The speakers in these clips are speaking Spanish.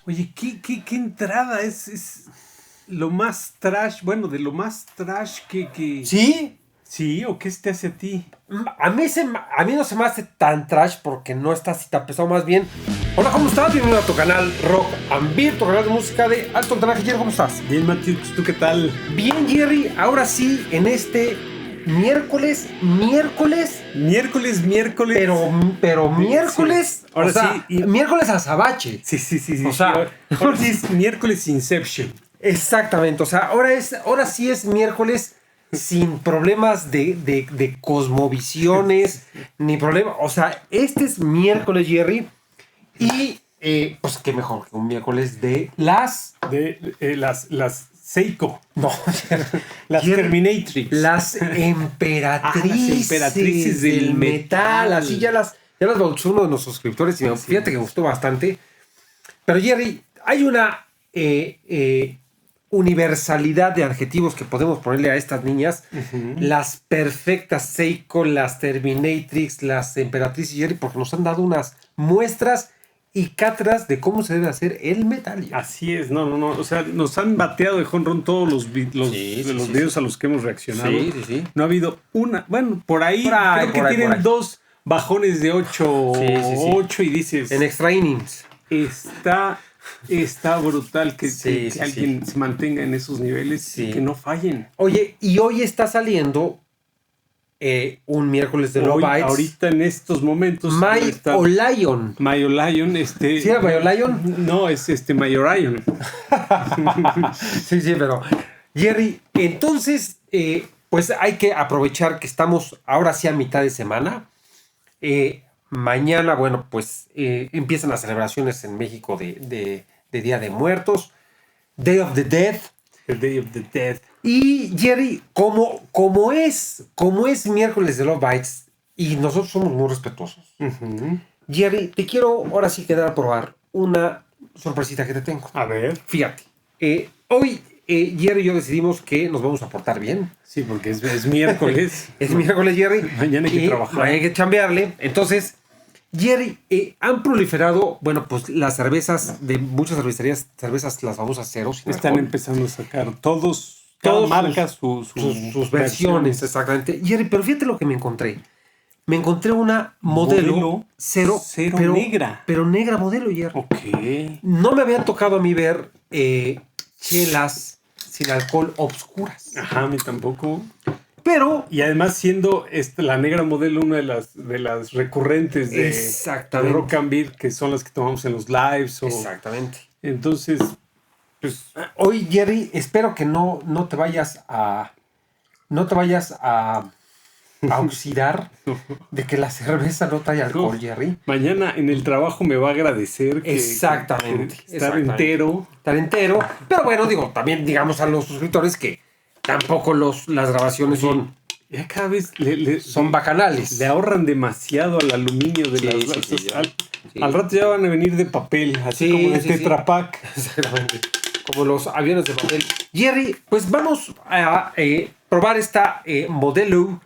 Oye, ¿qué entrada? Es lo más trash, bueno, de lo más trash que... ¿Sí? Sí, ¿o qué te hace a ti? A mí no se me hace tan trash porque no está así tan pesado, más bien. Hola, ¿cómo estás? Bienvenido a tu canal Rock and Beer, tu canal de música de alto voltaje. Jerry, ¿cómo estás? Bien, Matthew, ¿tú qué tal? Bien, Jerry. Ahora sí, en este miércoles, Miércoles. pero miércoles, Sí. Ahora o sea, sí. miércoles azabache. Sí. O sea, Ahora sí es miércoles Inception. exactamente, o sea, ahora sí es miércoles sin problemas de cosmovisiones, ni problema. O sea, este es miércoles, Jerry. Y pues qué mejor que un miércoles de las. Las Seiko. No, Las Jerry, Terminatrix. las emperatrices, Las emperatrices del metal. Así ya las bautizó uno de nuestros suscriptores y fíjate que me gustó bastante. Pero Jerry, hay una universalidad de adjetivos que podemos ponerle a estas niñas. Las perfectas Seiko, las Terminatrix, las emperatrices, Jerry, porque nos han dado unas muestras y cátedras de cómo se debe hacer el metal. Jerry. Así es, no. O sea, nos han bateado de jonrón todos los videos a los que hemos reaccionado. Sí. No ha habido una. Bueno, por ahí creo que tienen dos bajones de 8 y dices. En extra innings. Está brutal que alguien se mantenga en esos niveles y que no fallen. Oye, y hoy está saliendo un miércoles de Love Bites. Ahorita en estos momentos. My Lion. ¿Sí era My Lion? No, es Mayor Lion. Sí, pero Jerry, entonces, pues hay que aprovechar que estamos ahora sí a mitad de semana. Mañana, bueno, pues empiezan las celebraciones en México de Día de Muertos, Day of the Dead. The Day of the Dead. Y Jerry, como es miércoles de Love Bites y nosotros somos muy respetuosos, Jerry, te quiero ahora sí quedar a probar una sorpresita que te tengo. A ver. Fíjate, hoy Jerry y yo decidimos que nos vamos a portar bien. Sí, porque es miércoles. Es miércoles, Jerry. Mañana hay que trabajar. Mañana hay que chambearle. Entonces, Jerry, han proliferado, bueno, pues las cervezas de muchas cervecerías, cervezas las famosas ceros. Están empezando a sacar todas marcas sus versiones, exactamente. Jerry, pero fíjate lo que me encontré. Me encontré una modelo cero pero negra. Pero negra modelo, Jerry. Ok. No me había tocado a mí ver chelas sin alcohol obscuras. Ajá, a mí tampoco. Pero. Y además siendo la negra modelo una de las recurrentes de Rock and Beer, que son las que tomamos en los lives. Exactamente. Entonces, pues. Hoy, Jerry, espero que no te vayas a oxidar de que la cerveza no trae alcohol, Jerry. Mañana en el trabajo me va a agradecer exactamente. Estar entero. Pero bueno, también digamos a los suscriptores que tampoco las grabaciones son. Ya cada vez son bacanales. Le ahorran demasiado al aluminio de las bolsas. Al rato ya van a venir de papel, así como de Tetra Pak. Exactamente. Como los aviones de papel. Jerry, pues vamos a probar esta modelo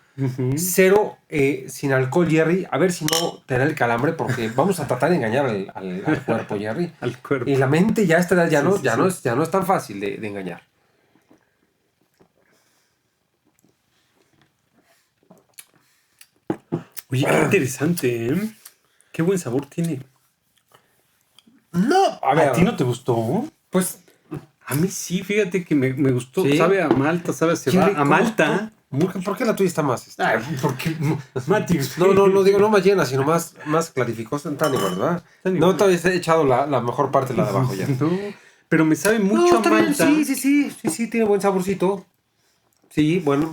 cero sin alcohol, Jerry. A ver si no te da el calambre, porque vamos a tratar de engañar al cuerpo, Jerry. Al cuerpo. Y la mente ya no es tan fácil de engañar. Oye, qué interesante, ¿eh? Qué buen sabor tiene. No, ¿A ti no te gustó? Pues a mí sí, fíjate que me gustó. ¿Sí? Sabe a malta, sabe a cebada. A malta. ¿Por qué la tuya está más? Porque Mati. No digo, no más llena, sino más clarificó. Están igual, ¿verdad? No, todavía he echado la mejor parte, la de abajo ya. No, pero me sabe mucho a malta. Sí, tiene buen saborcito. Sí, buen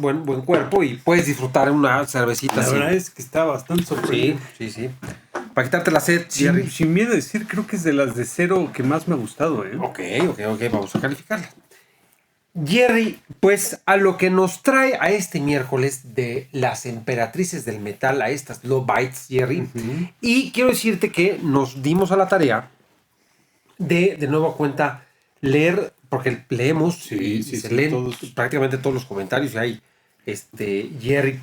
cuerpo y puedes disfrutar una cervecita. La verdad es que está bastante sorprendente. Sí. Para quitarte la sed, Jerry. Sin miedo a decir, creo que es de las de cero que más me ha gustado, ¿eh? Ok, vamos a calificarla. Jerry, pues a lo que nos trae a este miércoles de las emperatrices del metal, a estas Love Bites, Jerry. Y quiero decirte que nos dimos a la tarea de nueva cuenta leer, porque leemos y se leen prácticamente todos los comentarios y hay Jerry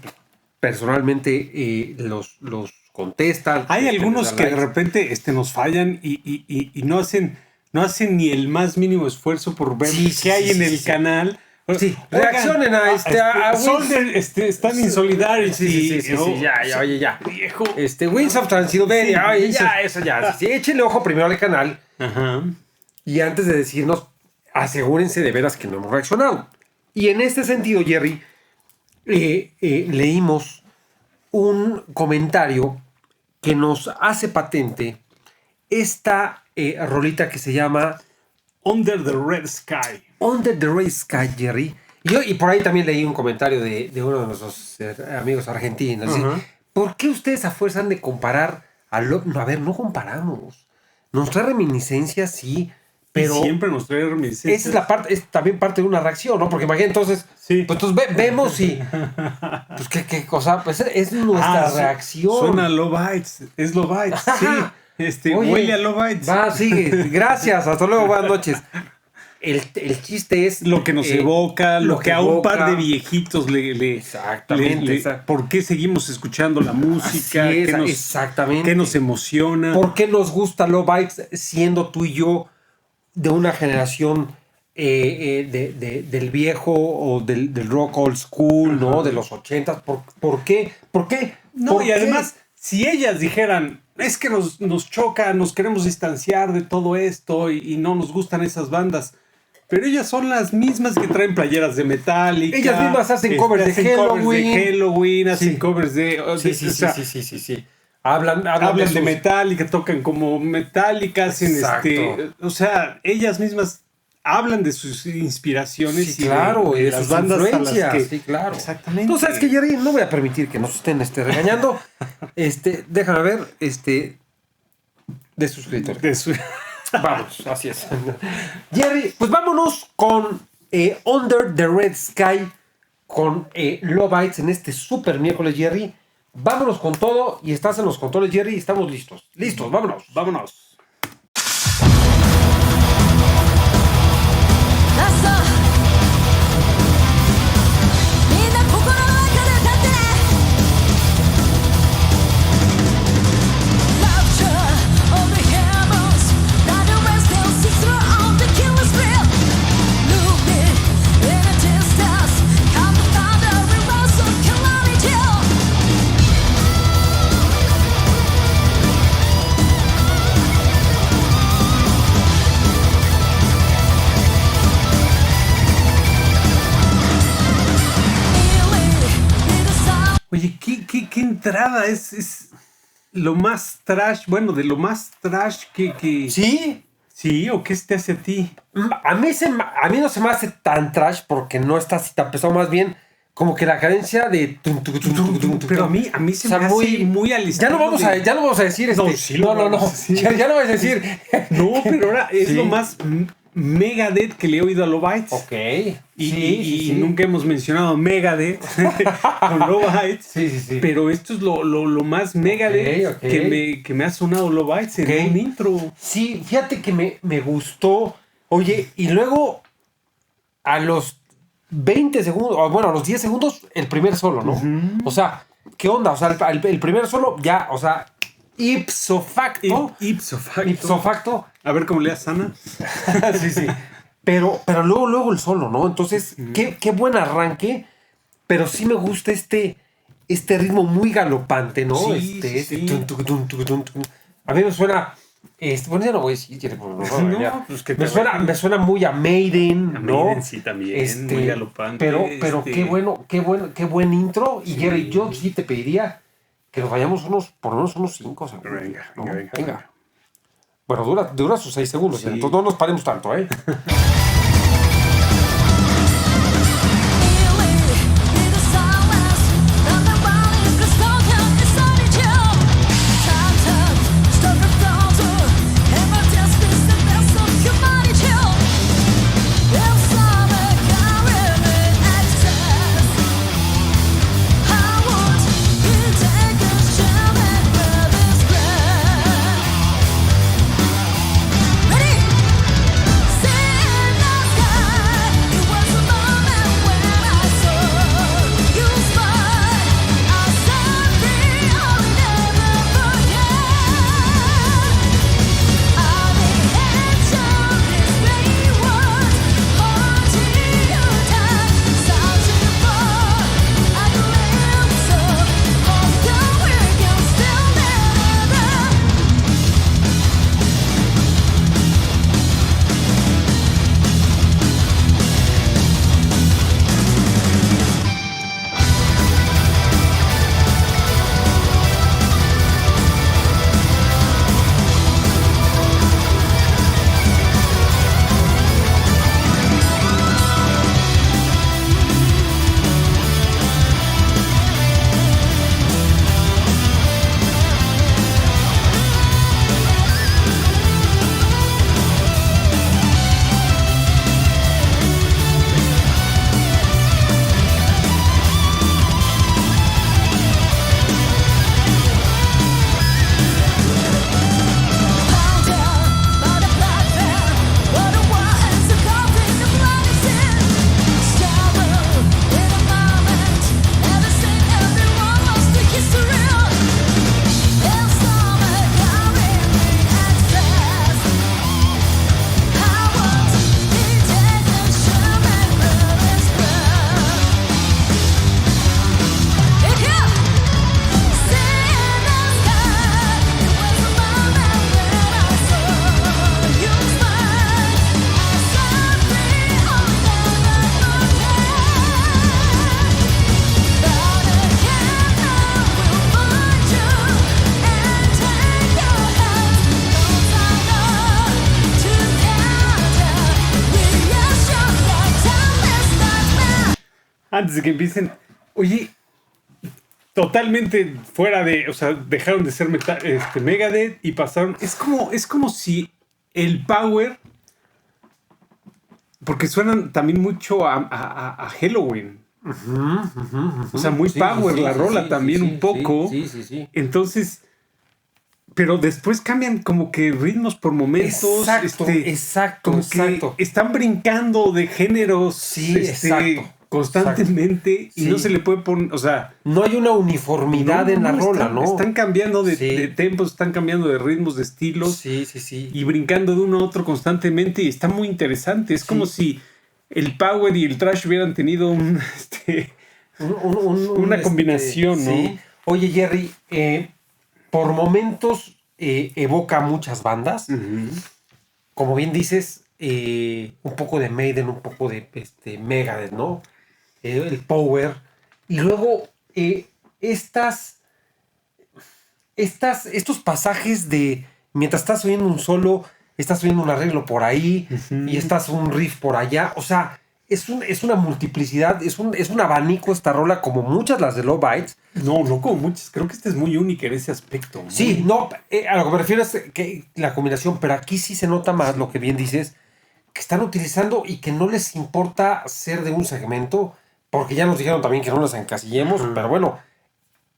personalmente los contesta. Hay algunos que de repente nos fallan y no hacen no hacen ni el más mínimo esfuerzo por ver qué hay en el canal. Sí, reaccionen a Soldier, están en Solidarity. Sí, ya. Viejo. Winds of Transylvania, eso ya. Sí, échenle ojo primero al canal. Ajá. Y antes de decirnos, asegúrense de veras que no hemos reaccionado. Y en este sentido, Jerry, leímos un comentario que nos hace patente esta rolita que se llama Under the Red Sky. Under the Red Sky, Jerry. Y por ahí también leí un comentario de uno de nuestros amigos argentinos. Uh-huh. ¿Por qué ustedes a fuerza han de comparar a ver, no comparamos. Nos trae reminiscencias, sí, pero... Y siempre nos trae reminiscencias. Esa es la parte, es también parte de una reacción, ¿no? Porque imagínate, entonces... Sí. Pues entonces vemos y... Pues qué cosa... Pues es nuestra reacción. Suena Love Bites. Es Love Bites, sí. Oye, huele a Love Bites. Sigue. Gracias. Hasta luego. Buenas noches. El chiste es... Lo que nos evoca, lo que a un par de viejitos Exactamente. ¿Por qué seguimos escuchando la música? Exactamente. ¿Qué nos emociona? ¿Por qué nos gusta Love Bites siendo tú y yo de una generación del viejo o del rock old school, ¿no? De los 80s. ¿Por qué? No, y además, si ellas dijeran, es que nos choca, nos queremos distanciar de todo esto y no nos gustan esas bandas. Pero ellas son las mismas que traen playeras de Metallica. Ellas mismas hacen covers de Halloween. Hacen covers de... Sí. Hablan de Metallica, tocan como Metallica, hacen o sea, ellas mismas hablan de sus inspiraciones y de las bandas influencias. A las que, sí, claro. Exactamente. Tú sabes que, Jerry, no voy a permitir que nos estén regañando. Déjame ver, de suscriptores. Vamos, así es. Jerry, pues vámonos con Under the Red Sky, con Love Bites en este super miércoles, Jerry. Vámonos con todo y estás en los controles, Jerry, y estamos listos. Listos, vámonos. Oye, ¿qué entrada? Es lo más trash, bueno, de lo más trash que... ¿Sí? ¿Sí? ¿O qué te hace a ti? A mí no se me hace tan trash porque no está así tan pesado, más bien como que la cadencia de... Pero a mí se me hace muy al estilo. Ya no vamos a decir No. Ya no vas a decir. No, pero ahora es lo más Megadeth que le he oído a Love Bites. Ok. Y nunca hemos mencionado Megadeth con Love Bites. Sí. Pero esto es lo más Megadeth que me ha sonado Love Bites en un intro. Sí, fíjate que me gustó. Oye, y luego a los 20 segundos, o bueno, a los 10 segundos, el primer solo, ¿no? Uh-huh. O sea, ¿qué onda? O sea, el primer solo ya, o sea, ipso facto. Ipso facto. A ver cómo le das, Ana. Sí. Pero luego el solo, ¿no? Entonces, qué buen arranque, pero sí me gusta este ritmo muy galopante, ¿no? Sí. A mí me suena... bueno, ya no voy a decir, me suena muy a Maiden, ¿no? Maiden, sí, también, muy galopante. Pero qué buen intro. Y Jerry, yo sí te pediría que nos vayamos por lo menos unos 5 segundos. Venga. Bueno, dura sus 6 segundos, sí. Entonces no nos paremos tanto, ¿eh? Ready? Say antes de que empiecen, oye, totalmente fuera de, o sea, dejaron de ser Megadeth y pasaron, es como si el power, porque suenan también mucho a Halloween. O sea, muy power la rola también un poco. Sí. Entonces, pero después cambian como que ritmos por momentos. Exacto. Que están brincando de géneros constantemente exacto. y no se le puede poner, o sea... No hay una uniformidad en la rola, ¿no? Están cambiando de tempos, están cambiando de ritmos, de estilos. Sí. Y brincando de uno a otro constantemente y está muy interesante. Es como si el power y el thrash hubieran tenido una combinación, ¿no? Sí. Oye, Jerry, por momentos evoca muchas bandas. Uh-huh. Como bien dices, un poco de Maiden, un poco de Megadeth, ¿no? El power. Y luego estos pasajes de mientras estás oyendo un solo, estás oyendo un arreglo por ahí y estás un riff por allá. O sea, es una multiplicidad, es un abanico esta rola, como muchas las de Low Bites. No como muchas. Creo que esta es muy única en ese aspecto, ¿no? Sí, a lo que me refiero es que la combinación, pero aquí sí se nota más lo que bien dices, que están utilizando y que no les importa ser de un segmento, porque ya nos dijeron también que no nos encasillemos, pero bueno,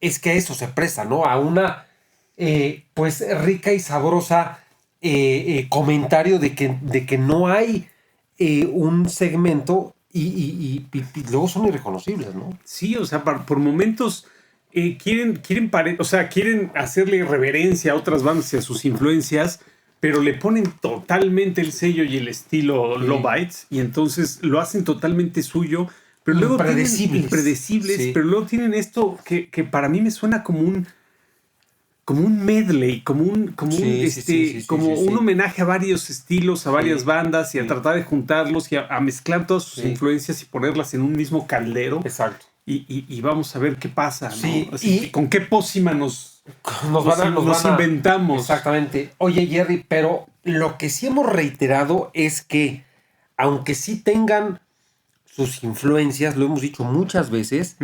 es que eso se presta, ¿no? A una pues rica y sabrosa comentario de que no hay un segmento y luego son irreconocibles, ¿no? Sí, o sea, por momentos quieren hacerle reverencia a otras bandas y a sus influencias, pero le ponen totalmente el sello y el estilo Low Bites y entonces lo hacen totalmente suyo, pero luego impredecibles, sí. Pero luego tienen esto que para mí me suena como un medley, como un homenaje a varios estilos, a varias bandas y a tratar de juntarlos y a mezclar todas sus influencias y ponerlas en un mismo caldero. Exacto. Y vamos a ver qué pasa, ¿no? Sí, Así, ¿con qué pócima nos inventamos? Exactamente. Oye, Jerry, pero lo que sí hemos reiterado es que, aunque sí tengan sus influencias, lo hemos dicho muchas veces,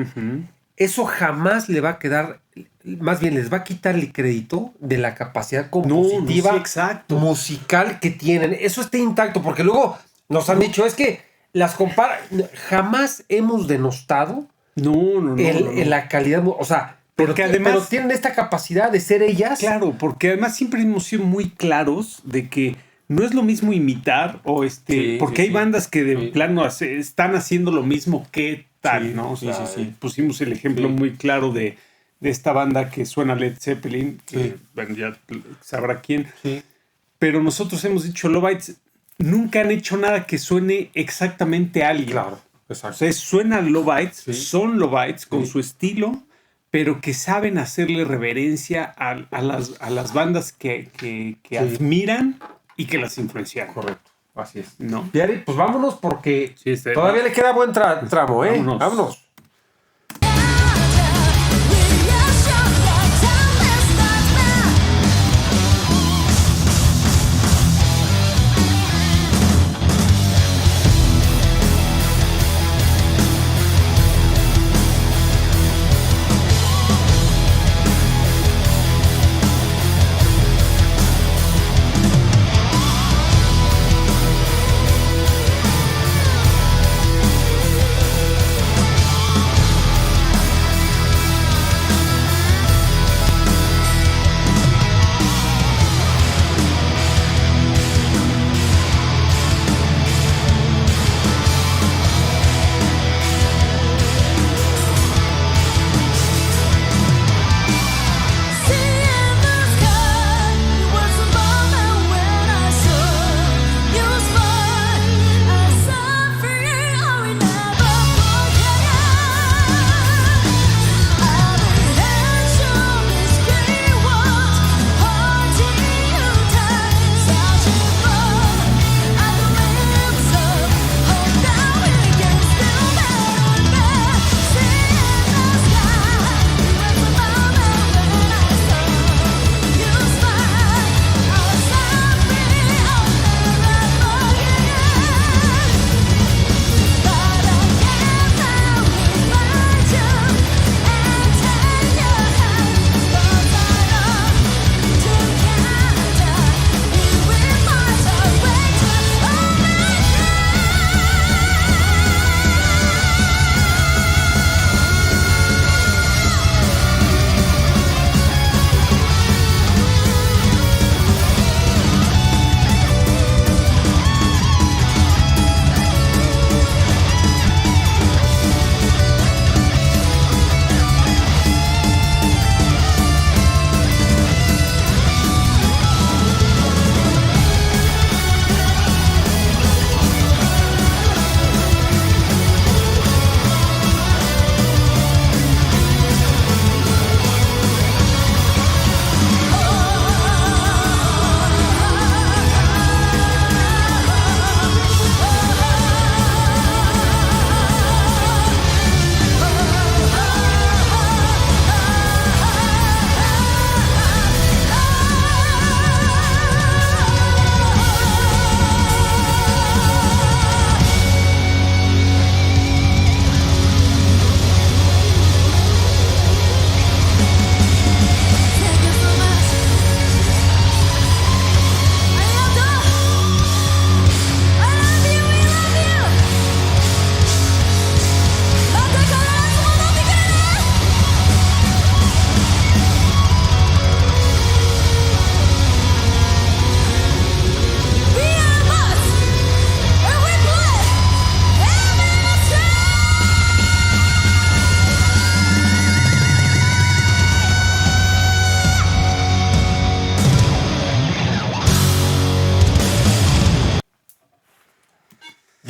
eso jamás le va a quedar, más bien les va a quitar el crédito de la capacidad compositiva musical que tienen. Eso está intacto, porque luego nos han dicho, es que las jamás hemos denostado la calidad, o sea, pero tienen esta capacidad de ser ellas. Claro, porque además siempre hemos sido muy claros de que no es lo mismo imitar porque hay bandas que de plano están haciendo lo mismo que tal, ¿no? O sea, pusimos el ejemplo muy claro de esta banda que suena Led Zeppelin, que bueno, ya sabrá quién. Sí. Pero nosotros hemos dicho, Low Bites nunca han hecho nada que suene exactamente a alguien. Claro, exacto. O sea, suenan Low Bites, son Low Bites con su estilo, pero que saben hacerle reverencia a las bandas que admiran y que las influenciaron. Correcto, así es. ¿No? Jerry, pues vámonos porque todavía le queda buen tramo, ¿eh? Vámonos.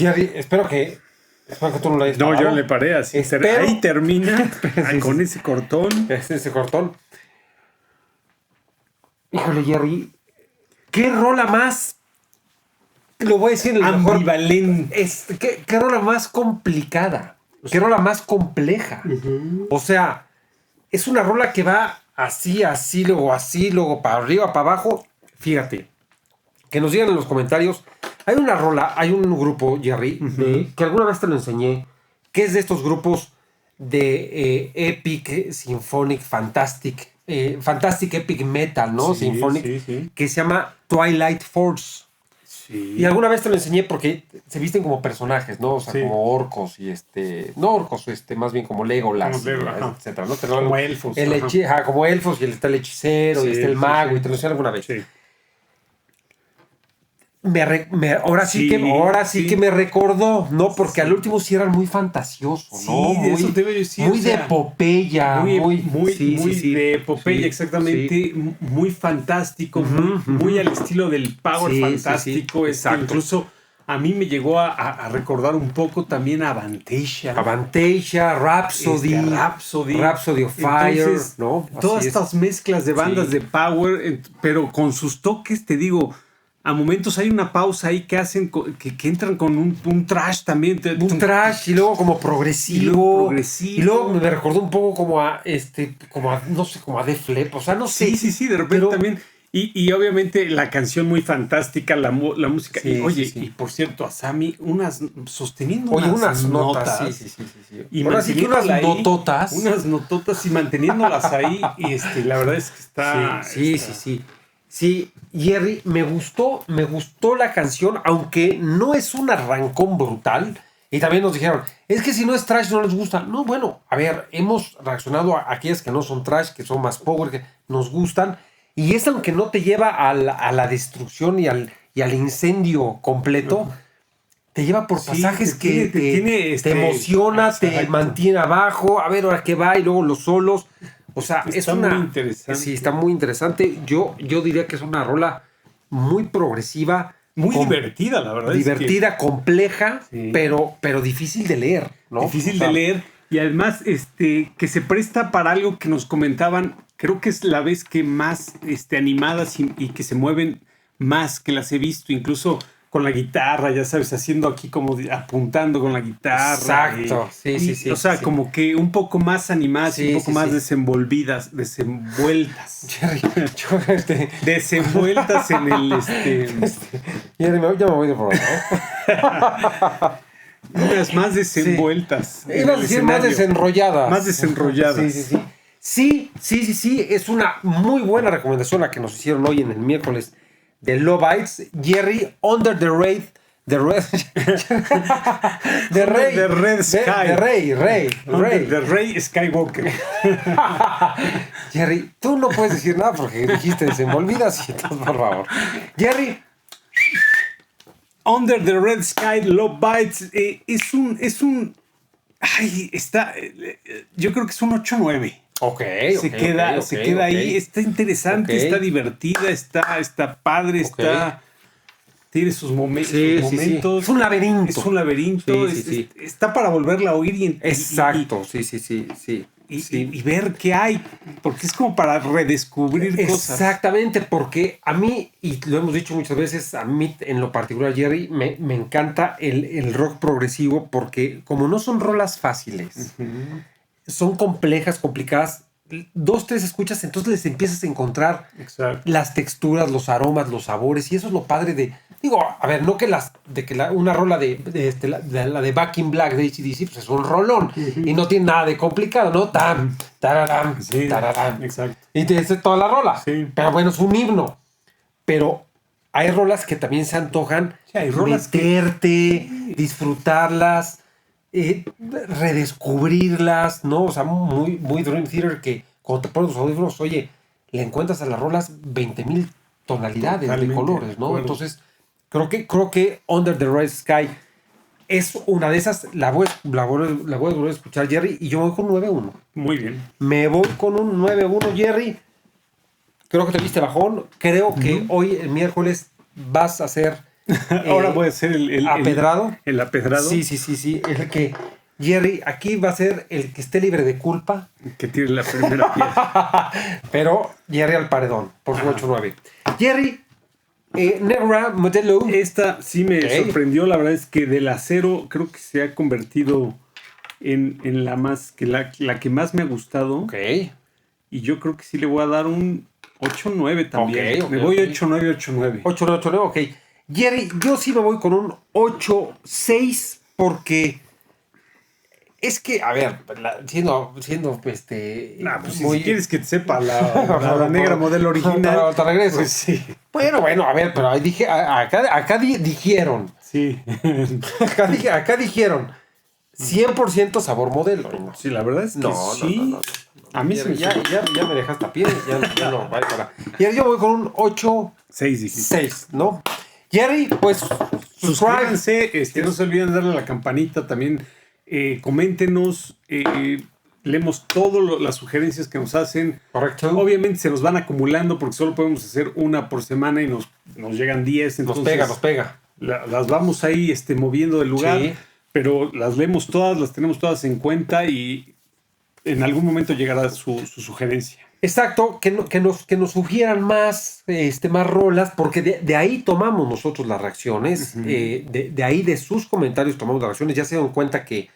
Jerry, espero que tú no lo hayas No, parado. yo le paré así. Espero- Ahí termina Sí, con sí. ese cortón. Ese cortón. Híjole, Jerry, ¿qué rola más? Lo voy a decir en el mejor. Ambivalente. ¿Qué rola más complicada? ¿Qué rola más compleja? O sea, es una rola que va así, luego para arriba, para abajo. Fíjate, que nos digan en los comentarios. Hay una rola, hay un grupo, Jerry, que alguna vez te lo enseñé, que es de estos grupos de Epic, Symphonic, Fantastic Epic Metal, ¿no? Sí, Symphonic, sí. que se llama Twilight Force. Sí. Y alguna vez te lo enseñé porque se visten como personajes, ¿no? O sea, Sí. como orcos y no orcos, más bien como Legolas, Como Legolas, ajá. etcétera, ¿no? Como elfos, Como elfos, y está el hechicero, Sí, y está el sí, mago, sí. y te lo enseñé alguna vez. Sí. Ahora sí que me recordó, ¿no? Porque al último sí eran muy fantasioso, ¿no? Sí, de eso te iba a decir, muy o sea, de epopeya, muy sí. de epopeya, Sí, exactamente, sí. muy fantástico, Ujú, muy al estilo del power Sí, fantástico. sí, exacto. Incluso a mí me llegó a recordar un poco también a Avantasia. Avantasia, Rhapsody, Rhapsody of Fire, Entonces, ¿no? Así todas es. estas mezclas de bandas Sí. de power, pero con sus toques, te digo, a momentos hay una pausa ahí que hacen, que entran con un trash también. Un trash y luego como progresivo. Y luego me recordó un poco como a no sé, como a Def Leppard. O sea, no sé. Sí, de repente pero también. Y obviamente la canción muy fantástica, la música. Sí, y, oye, sí. y por cierto, a Sammy, sosteniendo Oye, unas notas. Sí. Y Ahora sí que unas manteniéndola ahí, nototas. Unas nototas y manteniéndolas ahí. Y la verdad es que está. Sí, Jerry, me gustó la canción, aunque no es un arrancón brutal. Y también nos dijeron, es que si no es trash no les gusta. No, bueno, a ver, hemos reaccionado a aquellas que no son trash, que son más power, que nos gustan. Y esa, aunque no te lleva a la destrucción y al incendio completo, te lleva por pasajes que te emociona, te mantiene abajo. A ver, ahora qué va, y luego los solos. O sea, Está muy interesante. Sí, está muy interesante. Yo diría que es una rola muy progresiva. Muy divertida, la verdad. Divertida, compleja, Sí. pero difícil de leer, ¿no? Difícil de leer. Y además, que se presta para algo que nos comentaban. Creo que es la vez que más animadas y que se mueven más que las he visto. Incluso con la guitarra, ya sabes, haciendo aquí como apuntando con la guitarra. Exacto, sí. O sea, como que un poco más animadas y un poco más desenvueltas. Jerry, Desenvueltas en el ya me voy de programa, unas más desenvueltas. ¿eh? Ibas a decir más desenrolladas. Más desenrolladas. Sí. Es una muy buena recomendación la que nos hicieron hoy en el miércoles de Love Bites. Jerry, Under the Red Sky. De Rey Skywalker. Jerry, tú no puedes decir nada porque dijiste desenvolvidas y entonces, por favor. Jerry. Under the Red Sky, Love Bites. Es un. Ay, está. Yo creo que es un 8-9. Se queda ahí. Está interesante, está divertida, está padre, tiene sus momentos. Es un laberinto. Es un laberinto. Está para volverla a oír Exacto, y ver qué hay, porque es como para redescubrir cosas. Exactamente, porque a mí, y lo hemos dicho muchas veces, a mí en lo particular, Jerry, me encanta el rock progresivo, porque como no son rolas fáciles, son complejas, complicadas, 2, 3 escuchas, entonces les empiezas a encontrar las texturas, los aromas, los sabores, y eso es lo padre de... Digo, a ver, no que una rola la de Back in Black de AC/DC, pues es un rolón y no tiene nada de complicado, ¿no? Tam, tararam, tararam. Exacto. Y te dice toda la rola. Sí. Pero bueno, es un himno. Pero hay rolas que también se antojan hay rolas meterte, disfrutarlas, redescubrirlas, ¿no? O sea, muy Dream Theater, que cuando te pones los audífonos, oye, le encuentras a las rolas 20,000 tonalidades de colores, ¿no? Entonces, creo que Under the Red Sky es una de esas. La voy a volver a escuchar, Jerry, y yo voy con 9-1. Muy bien. Me voy con un 9-1, Jerry. Creo que te viste bajón. Creo que hoy, el miércoles, vas a hacer Ahora voy a ser apedrado. El apedrado. Sí. El que, Jerry, aquí va a ser el que esté libre de culpa. Que tire la primera piedra. Pero Jerry al paredón, por su 8-9. Jerry, Negra Modelo. Esta sí me sorprendió. La verdad es que del acero creo que se ha convertido en la que más me ha gustado. Ok. Y yo creo que sí le voy a dar un 8-9 también. Ok, me voy 8-9. 8-9, ok. Jerry, yo sí me voy con un 8-6 porque es que, a ver, siendo pues muy... si quieres que te sepa la Negra Modelo original. Te regreso. Pues sí. Bueno, a ver, pero ahí acá dijeron. Sí. acá dijeron 100% sabor modelo. ¿No? Sí, la verdad es que sí. No. A mí sí. Ya me dejaste a pie. Ya no, vale para. Y yo voy con un 8-6, ¿no? Jerry, pues suscríbanse, no se olviden de darle a la campanita también. Coméntenos, leemos todas las sugerencias que nos hacen. Correcto. Obviamente se nos van acumulando porque solo podemos hacer una por semana y nos llegan 10. Entonces nos pega. Las vamos ahí moviendo del lugar, sí. Pero las leemos todas, las tenemos todas en cuenta y en algún momento llegará su sugerencia. Exacto, que nos sugieran más rolas, porque de ahí tomamos nosotros las reacciones, de ahí de sus comentarios tomamos las reacciones. Ya se dan cuenta que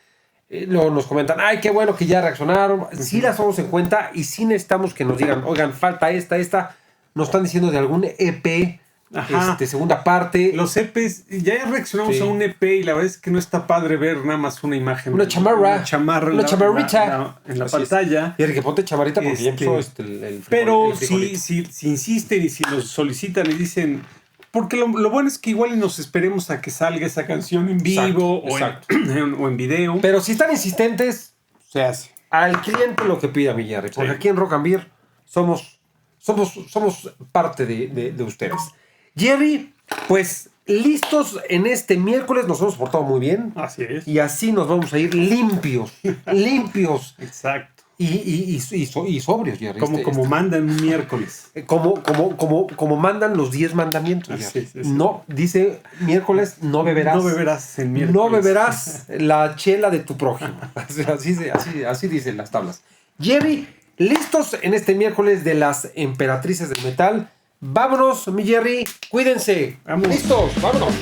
luego nos comentan, ay, qué bueno que ya reaccionaron. Sí las tomamos en cuenta y sí necesitamos que nos digan, oigan, falta esta. Nos están diciendo de algún EP, segunda parte. Los EPs, ya reaccionamos a un EP y la verdad es que no está padre ver nada más una imagen. Una chamarrita en la pantalla. Y que ponte chamarrita porque ya empezó el pero si insisten y si nos solicitan y dicen, porque lo bueno es que igual nos esperemos a que salga esa canción en vivo o en video. Pero si están insistentes, se hace. Al cliente lo que pida, mi Jerry. Porque aquí en Rock and Beer somos parte de ustedes. Jerry, pues listos en este miércoles, nos hemos portado muy bien. Así es. Y así nos vamos a ir limpios. Exacto. Y sobrios, Jerry. Como mandan un miércoles. Como mandan los 10 mandamientos. Sí. No, dice miércoles, no beberás. No beberás en miércoles. No beberás la chela de tu prójimo. Así dicen las tablas. Jerry, listos en este miércoles de las emperatrices del metal. Vámonos, mi Jerry, cuídense. Vamos. Listos, vámonos.